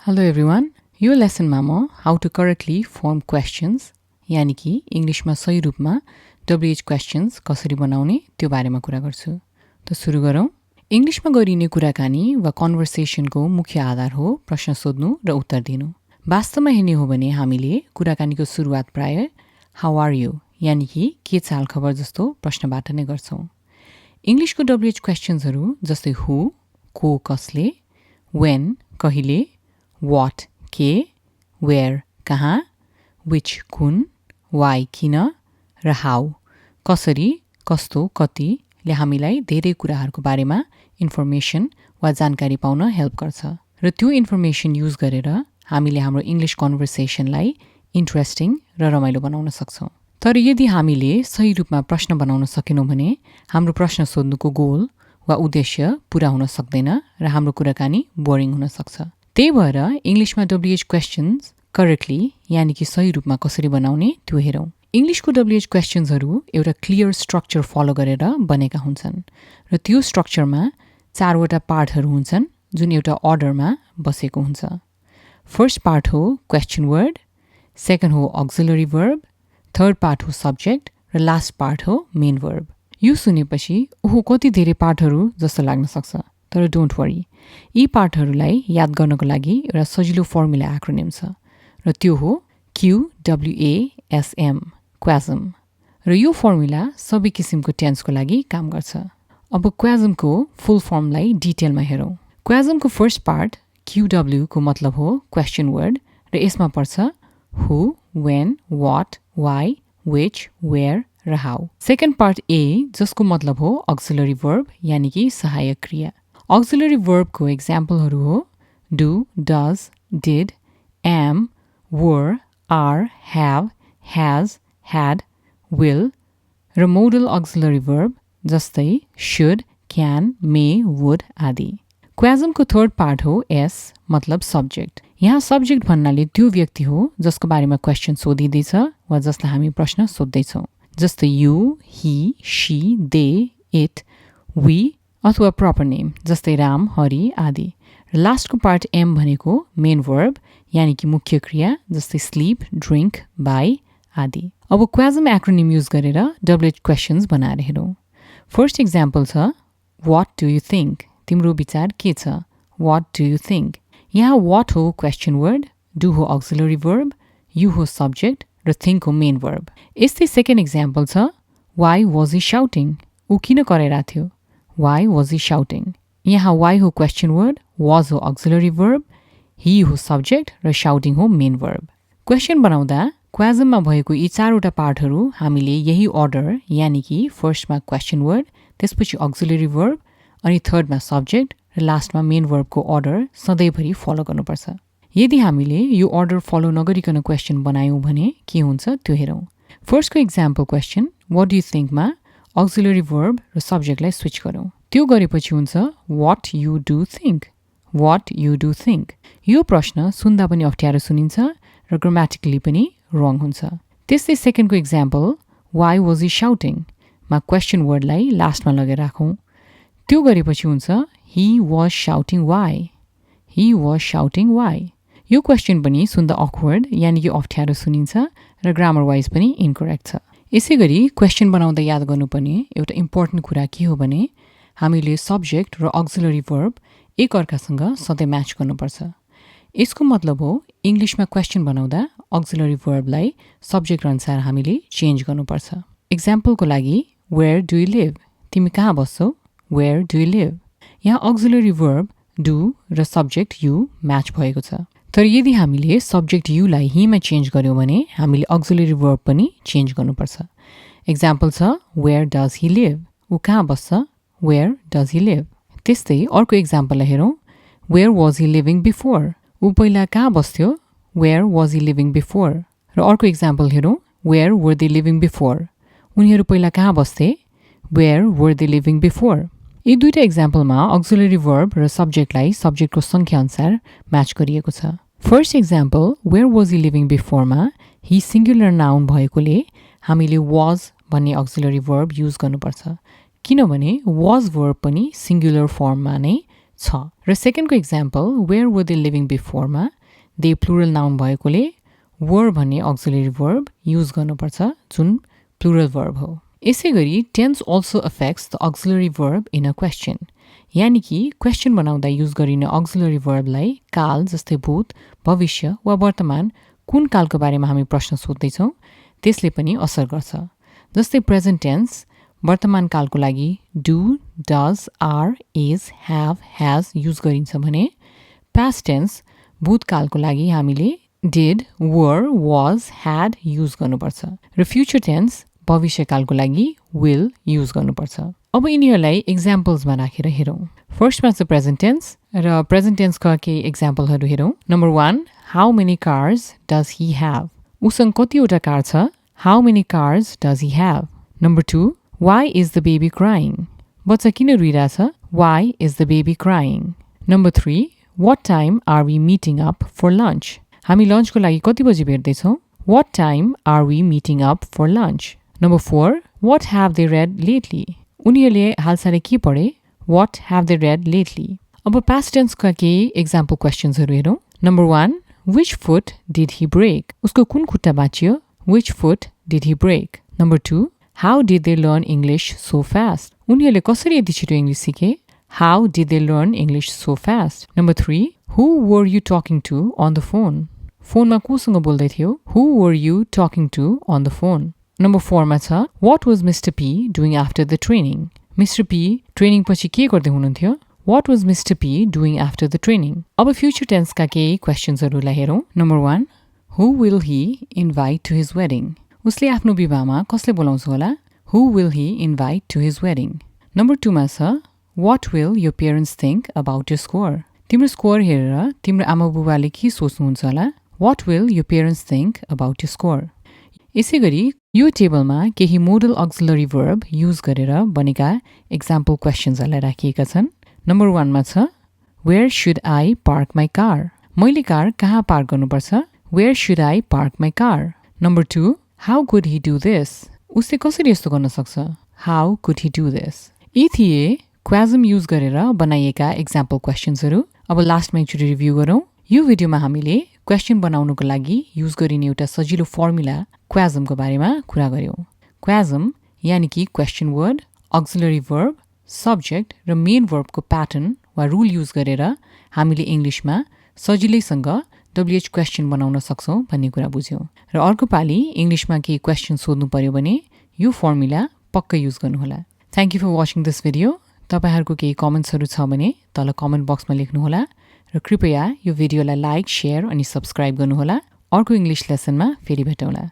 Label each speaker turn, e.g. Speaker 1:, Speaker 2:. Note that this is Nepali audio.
Speaker 1: Hello everyone. यो लेसनमा म how to correctly form questions यानी कि इंग्लिशमा सही रूपमा WH questions कसरी बनाउने त्यो बारेमा कुरा गर्छु। त सुरु गरौँ। इंग्लिशमा गरिने कुराकानी वा कन्भर्सेसनको मुख्य आधार हो प्रश्न सोध्नु र उत्तर दिनु। वास्तवमा हेर्ने हो भने हामीले कुराकानीको सुरुवात प्राय how are you यानी कि के चाल खबर जस्तो प्रश्नबाट नै गर्छौं। इंग्लिशको WH क्वेशन्सहरू जस्तै who को कसले, when कहिले, what के, where कहाँ, which कुन, why किन र how कसरी कस्तो कतिले हामीलाई धेरै कुराहरूको बारेमा इन्फर्मेसन वा जानकारी पाउन हेल्प गर्छ र त्यो इन्फर्मेसन युज गरेर हामीले हाम्रो इंग्लिश कन्भर्सेसनलाई इन्ट्रेस्टिङ र रमाइलो बनाउन सक्छौं। तर यदि हामीले सही रूपमा प्रश्न बनाउन सकेनौं भने हाम्रो प्रश्न सोध्नुको गोल वा उद्देश्य पूरा हुन सक्दैन र हाम्रो कुराकानी बोरिङ हुन सक्छ। त्यही भएर इंग्लिशमा WH क्वेशन्स करेक्टली यानी कि सही रूपमा कसरी बनाउने त्यो हेरौं। इंग्लिशको WH क्वेशन्सहरू एउटा क्लियर स्ट्रक्चर फलो गरेर बनेका हुन्छन् र त्यो स्ट्रक्चरमा चारवटा पार्टहरू हुन्छन् जुन एउटा अर्डरमा बसेको हुन्छ। फर्स्ट पार्ट हो क्वेशन वर्ड, सेकेन्ड हो अक्सिलरी वर्ब, थर्ड पार्ट हो सब्जेक्ट र लास्ट पार्ट हो मेन वर्ब। यो सुनेपछि ओहो कति धेरै पार्टहरू जस्तो लाग्न सक्छ, तर डोन्ट वरी, यी पार्टहरूलाई याद गर्नको लागि एउटा सजिलो फर्मुला एक्रोनिम छ र त्यो हो QWASM क्वाजम र यो फर्मुला सबै किसिमको टेन्सको लागि काम गर्छ। अब क्वाजमको फुल फर्मलाई डिटेलमा हेरौं। क्वाजमको फर्स्ट पार्ट QW को मतलब हो क्वेशन वर्ड र यसमा पर्छ who, when, what, why, which, where र how। सेकेन्ड पार्ट A जसको मतलब हो अक्सिलरी वर्ब यानी कि सहायक क्रिया। अक्सिलरी वर्बको एक्जाम्पलहरू हो do, does, did, am, were, are, have, has, had, will र modal auxiliary verb जस्तै should, can, may, would आदि। क्वाजमको थर्ड पार्ट हो S मतलब सब्जेक्ट। यहाँ सब्जेक्ट भन्नाले त्यो व्यक्ति हो जसको बारेमा क्वेशन सोधिँदैछ वा जसलाई हामी प्रश्न सोध्दैछौँ, जस्तै you, he, she, they, it, we अथवा प्रपर नेम जस्तै राम, हरि आदि। र लास्टको पार्ट M भनेको मेन वर्ब यानी कि मुख्य क्रिया जस्तै स्लीप, ड्रिंक, बाई आदि। अब क्वाजम एक्रोनिम युज गरेर WH क्वेशन्स बनाएर हेरौं। फर्स्ट एक्जाम्पल छ what do you think? तिम्रो विचार के छ? what do you think? यहाँ what हो क्वेशन वर्ड, do हो अक्सिलरी वर्ब, you हो सब्जेक्ट र think हो मेन वर्ब। यस्तै सेकेन्ड एक्जाम्पल छ why was he shouting? ऊ किन कराइरहेको थियो? why was he shouting? यहाँ why हो क्वेशन वर्ड, was हो अक्सिलरी वर्ब, he हो सब्जेक्ट र shouting हो मेन वर्ब। क्वेशन बनाउँदा क्वाजममा भएको यी चारवटा पार्टहरू हामीले यही अर्डर यानी कि फर्स्टमा क्वेशन वर्ड, त्यसपछि अक्सिलरी वर्ब अनि थर्डमा सब्जेक्ट र लास्टमा मेन वर्बको अर्डर सधैँभरि फलो गर्नुपर्छ। यदि हामीले यो अर्डर फलो नगरिकन क्वेशन बनायौं भने के हुन्छ त्यो हेरौं। फर्स्टको example question what do you think मा अक्सिलरी वर्ब र सब्जेक्टलाई स्विच गरौं। त्यो गरेपछि हुन्छ what you do think, what you do think। यो प्रश्न सुन्दा पनि अप्ठ्यारो सुनिन्छ र ग्रामेटिकली पनि रङ हुन्छ। त्यस्तै सेकेन्डको example why was he shouting मा क्वेशन वर्डलाई लास्टमा लगेर राखौं। त्यो गरेपछि हुन्छ he was shouting why, he was shouting why। यो क्वेशन पनि सुन्दा अक्वर्ड यानी कि अप्ठ्यारो सुनिन्छ र ग्रामर वाइज पनि इन्करेक्ट छ। यसैगरी क्वेशन बनाउँदा याद गर्नुपर्ने एउटा इम्पोर्टेन्ट कुरा के हो भने हामीले सब्जेक्ट र अक्सिलरी वर्ब एक अर्कासँग सधैँ म्याच गर्नुपर्छ। यसको मतलब हो इंग्लिशमा क्वेशन बनाउँदा अक्सिलरी वर्बलाई सब्जेक्ट अनुसार हामीले चेन्ज गर्नुपर्छ। एक्जाम्पलको लागि where do you live? तिमी कहाँ बस्छौ? where do you live? यहाँ अक्सिलरी वर्ब do र सब्जेक्ट you म्याच भएको छ। तर यदि हामीले सब्जेक्ट you लाई he मा चेन्ज गर्यौं भने हामीले अक्सिलरी वर्ब पनि चेन्ज गर्नुपर्छ। एक्जाम्पल छ where does he live? ऊ कहाँ बस्छ? where does he live? त्यस्तै अर्को एक्जाम्पललाई हेरौं where was he living before? ऊ पहिला कहाँ बस्थ्यो? where was he living before? र अर्को एक्जाम्पल हेरौं where were they living before? उनीहरू पहिला कहाँ बस्थे? where were they living before? यी दुईटा एक्जाम्पलमा अक्सिलरी वर्ब र सब्जेक्टलाई सब्जेक्टको संख्या अनुसार म्याच गरिएको छ। First example where was he living before मा he सिंगुलर नाउन भएकोले हामीले was भन्ने अक्सिलरी वर्ब युज गर्नुपर्छ, किनभने was वर्ब पनि सिंगुलर फर्ममा नै छ र सेकेन्डको example where were they living बिफोरमा दे प्लुरल नाउन भएकोले वर भन्ने अक्सिलरी वर्ब युज गर्नुपर्छ जुन प्लुरल वर्ब हो यसै गरी tense also affects the auxiliary verb in a question यानि कि क्वेसन बनाउँदा युज गरिने अक्सिलरी वर्बलाई काल जस्तै भूत भविष्य वा वर्तमान कुन कालको बारेमा हामी प्रश्न सोध्दैछौँ त्यसले पनि असर गर्छ जस्तै प्रेजेन्ट टेन्स वर्तमान कालको लागि do does are is have has use गरिन्छ भने पास्ट टेन्स भूतकालको लागि हामीले did were was had use गर्नुपर्छ र फ्युचर टेन्स भविष्यकालको लागि विल युज गर्नुपर्छ अब यिनीहरूलाई एक्जाम्पल्समा राखेर हेरौँ फर्स्टमा छ प्रेजेन्ट टेन्स र प्रेजेन्ट टेन्सका केही एक्जाम्पलहरू हेरौँ number 1 how many cars does he have उसँग कतिवटा कार छ how many cars does he have number 2 why is the baby crying बच्चा किन रुइरहेछ why is the baby crying number 3 what time are we meeting up for lunch हामी लन्चको लागि कति बजी भेट्दैछौँ what time are we meeting up for lunch number 4 what have they read lately उनीहरूले हालसालै के पढे what have they read lately अब पास्ट टेन्सका केही एक्जाम्पल क्वेसन्सहरू हेरौँ number 1 which foot did he break उसको कुन खुट्टा बाँचियो which foot did he break number 2 how did they learn English so fast उनीहरूले कसरी यति छिटो इङ्ग्लिस सिके how did they learn English so fast number 3 who were you talking to on the phone फोनमा कोसँग बोल्दै थियो who were you talking to on the phone number 4 मा छ what was mister P doing after the training mister P training पछि के गर्दै हुनुहुन्थ्यो what was mister P doing after the training अब फ्युचर टेन्सका केही क्वेसन्सहरूलाई हेरौँ number 1 who will he invite to his wedding उसले आफ्नो विवाहमा कसले बोलाउँछ होला who will he invite to his wedding number 2 मा छ what will your parents think about your score तिम्रो स्कोर हेरेर तिम्रो आमा बुबाले के सोच्नुहुन्छ होला what will your parents think about your score यसै गरी यो टेबलमा केही मोडल अक्सिलरी वर्ब युज गरेर बनेका एक्जाम्पल क्वेसन्सहरूलाई राखिएका छन् नम्बर 1 मा छ where should I park my car मैले कार कहाँ पार्क गर्नुपर्छ where should I park my car number 2 how could he do this उसले कसरी यस्तो गर्न सक्छ how could he do this यी थिए क्वाजम युज गरेर बनाइएका एक्जाम्पल क्वेसन्सहरू अब लास्टमा एकचोटि रिभ्यू गरौँ यो भिडियोमा हामीले क्वेसन बनाउनुको लागि युज गरिने एउटा सजिलो फर्मुला क्वाजमको बारेमा कुरा गर्यौँ क्वाजम यानि कि क्वेसन वर्ड अक्सिलरी वर्ब सब्जेक्ट र मेन वर्बको प्याटर्न वा रुल युज गरेर हामीले इङ्ग्लिसमा सजिलैसँग WH क्वेसन बनाउन सक्छौँ भन्ने कुरा बुझ्यौँ र अर्को पालि इङ्ग्लिसमा केही क्वेसन सोध्नु पर्यो भने यो फर्मुला पक्कै युज गर्नुहोला thank you for watching this video तपाईहरूको केही कमेन्ट्सहरू छ भने तल कमेन्ट बक्समा लेख्नुहोला र कृपया यो भिडियोलाई लाइक शेयर अनि सब्सक्राइब गर्नुहोला अर्को इङ्ग्लिस लेसनमा फेरि भेटौँला